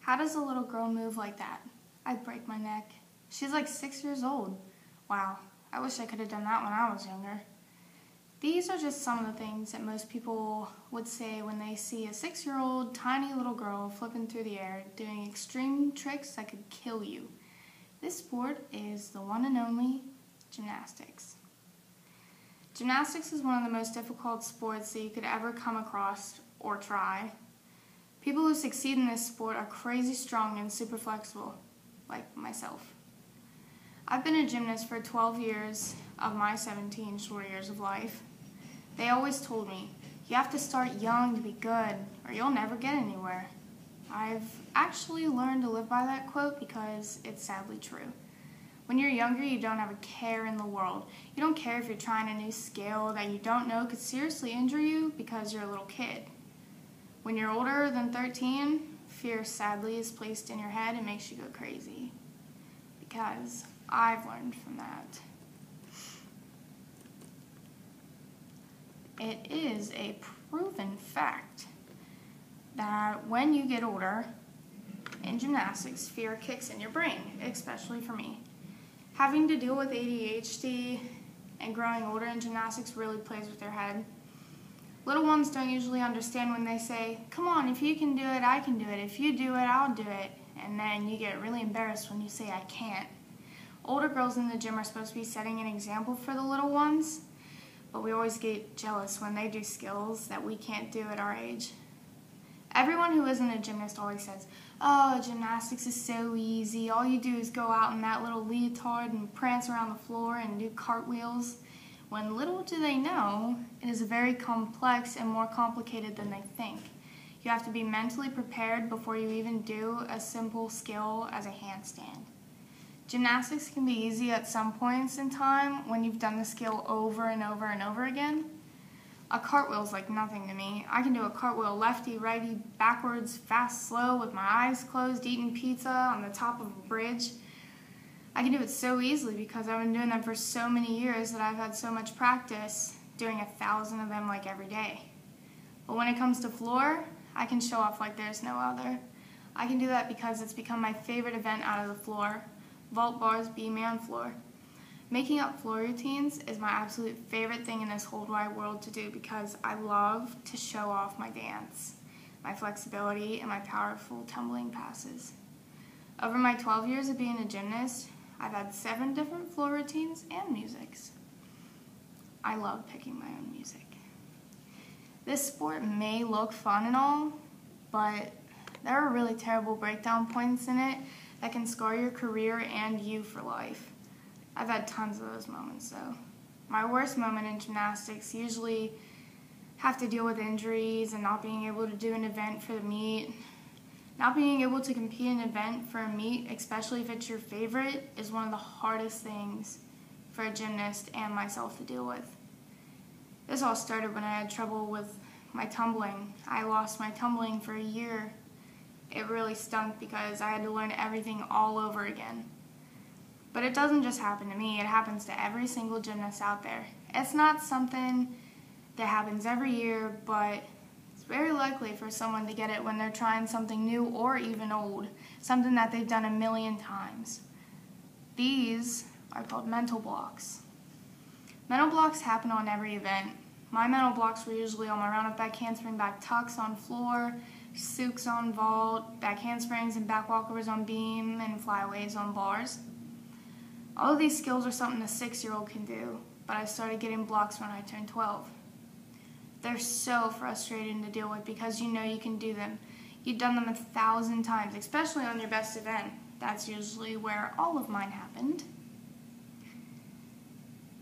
How does a little girl move like that? I'd break my neck. She's like 6 years old. Wow, I wish I could have done that when I was younger. These are just some of the things that most people would say when they see a 6-year-old tiny little girl flipping through the air doing extreme tricks that could kill you. This sport is the one and only gymnastics. Gymnastics is one of the most difficult sports that you could ever come across or try. People who succeed in this sport are crazy strong and super flexible, like myself. I've been a gymnast for 12 years of my 17 short years of life. They always told me, you have to start young to be good, or you'll never get anywhere. I've actually learned to live by that quote because it's sadly true. When you're younger, you don't have a care in the world. You don't care if you're trying a new skill that you don't know could seriously injure you because you're a little kid. When you're older than 13, fear sadly is placed in your head and makes you go crazy. Because I've learned from that. It is a proven fact that when you get older, in gymnastics, fear kicks in your brain, especially for me. Having to deal with ADHD and growing older in gymnastics really plays with your head. Little ones don't usually understand when they say, come on, if you can do it, I can do it. If you do it, I'll do it. And then you get really embarrassed when you say, I can't. Older girls in the gym are supposed to be setting an example for the little ones, but we always get jealous when they do skills that we can't do at our age. Everyone who isn't a gymnast always says, oh, gymnastics is so easy. All you do is go out in that little leotard and prance around the floor and do cartwheels. When little do they know, it is very complex and more complicated than they think. You have to be mentally prepared before you even do a simple skill as a handstand. Gymnastics can be easy at some points in time when you've done the skill over and over and over again. A cartwheel is like nothing to me. I can do a cartwheel lefty, righty, backwards, fast, slow, with my eyes closed, eating pizza on the top of a bridge. I can do it so easily because I've been doing them for so many years that I've had so much practice doing 1,000 of them like every day. But when it comes to floor, I can show off like there's no other. I can do that because it's become my favorite event out of the floor. Vault bars, B-man floor. Making up floor routines is my absolute favorite thing in this whole wide world to do because I love to show off my dance, my flexibility, and my powerful tumbling passes. Over my 12 years of being a gymnast, I've had 7 different floor routines and musics. I love picking my own music. This sport may look fun and all, but there are really terrible breakdown points in it that can scar your career and you for life. I've had tons of those moments though. My worst moment in gymnastics usually have to deal with injuries and not being able to do an event for the meet. Not being able to compete in an event for a meet, especially if it's your favorite, is one of the hardest things for a gymnast and myself to deal with. This all started when I had trouble with my tumbling. I lost my tumbling for a year. It really stunk because I had to learn everything all over again. But it doesn't just happen to me, it happens to every single gymnast out there. It's not something that happens every year, but it's very likely for someone to get it when they're trying something new or even old, something that they've done 1,000,000 times. These are called mental blocks. Mental blocks happen on every event. My mental blocks were usually on my round-up back handspring, back tucks on floor, souks on vault, back handsprings and back walkovers on beam, and flyaways on bars. All of these skills are something a 6-year-old can do, but I started getting blocks when I turned 12. They're so frustrating to deal with because you know you can do them. You've done them 1,000 times, especially on your best event. That's usually where all of mine happened.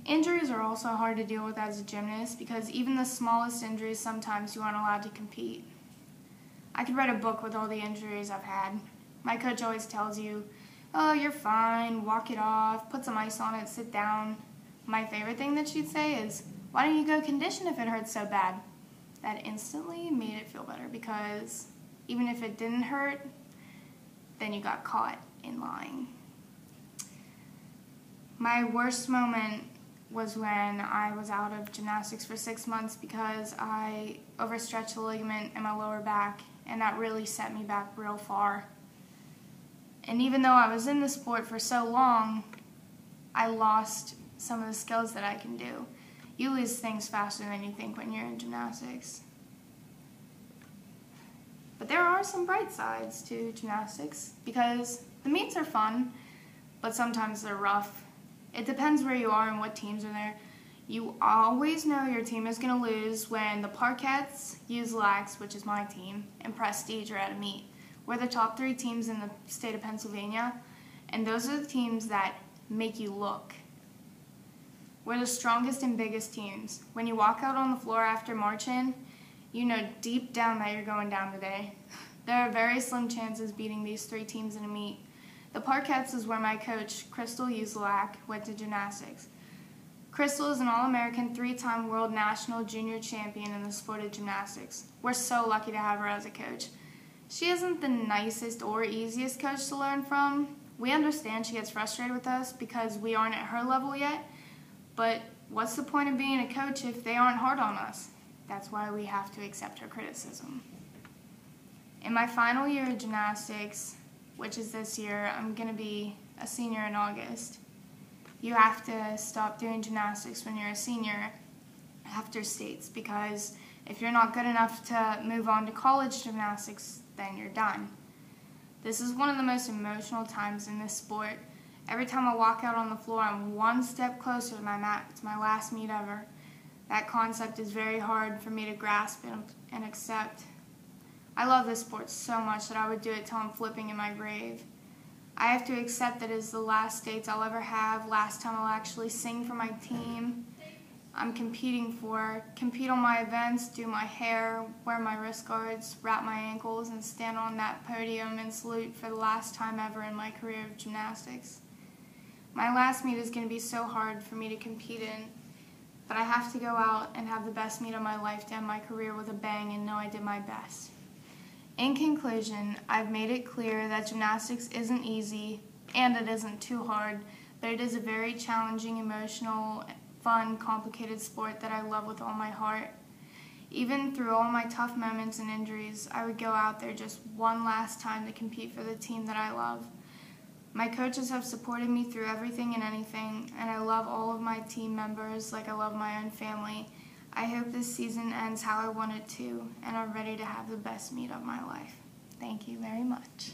Injuries are also hard to deal with as a gymnast because even the smallest injuries sometimes you aren't allowed to compete. I could write a book with all the injuries I've had. My coach always tells you, oh, you're fine, walk it off, put some ice on it, sit down. My favorite thing that she'd say is, why don't you go condition if it hurts so bad? That instantly made it feel better because even if it didn't hurt, then you got caught in lying. My worst moment was when I was out of gymnastics for 6 months because I overstretched the ligament in my lower back, and that really set me back real far. And even though I was in the sport for so long, I lost some of the skills that I can do. You lose things faster than you think when you're in gymnastics. But there are some bright sides to gymnastics because the meets are fun, but sometimes they're rough. It depends where you are and what teams are there. You always know your team is going to lose when the Parkettes, Gymnastics, which is my team, and Prestige are at a meet. We're the top 3 teams in the state of Pennsylvania, and those are the teams that make you look. We're the strongest and biggest teams. When you walk out on the floor after marching, you know deep down that you're going down today. There are very slim chances beating these 3 teams in a meet. The Parkettes is where my coach, Crystal Uzlak, went to gymnastics. Crystal is an All-American 3-time World National Junior Champion in the sport of gymnastics. We're so lucky to have her as a coach. She isn't the nicest or easiest coach to learn from. We understand she gets frustrated with us because we aren't at her level yet, but what's the point of being a coach if they aren't hard on us? That's why we have to accept her criticism. In my final year of gymnastics, which is this year, I'm going to be a senior in August. You have to stop doing gymnastics when you're a senior after states because if you're not good enough to move on to college gymnastics, then you're done. This is one of the most emotional times in this sport. Every time I walk out on the floor, I'm one step closer to my mat. It's my last meet ever. That concept is very hard for me to grasp and accept. I love this sport so much that I would do it till I'm flipping in my grave. I have to accept that it's the last states I'll ever have, last time I'll actually sing for my team. I'm compete on my events, do my hair, wear my wrist guards, wrap my ankles, and stand on that podium and salute for the last time ever in my career of gymnastics. My last meet is going to be so hard for me to compete in, but I have to go out and have the best meet of my life to end my career with a bang and know I did my best. In conclusion, I've made it clear that gymnastics isn't easy and it isn't too hard, but it is a very challenging, emotional, fun, complicated sport that I love with all my heart. Even through all my tough moments and injuries, I would go out there just one last time to compete for the team that I love. My coaches have supported me through everything and anything, and I love all of my team members like I love my own family. I hope this season ends how I want it to, and I'm ready to have the best meet of my life. Thank you very much.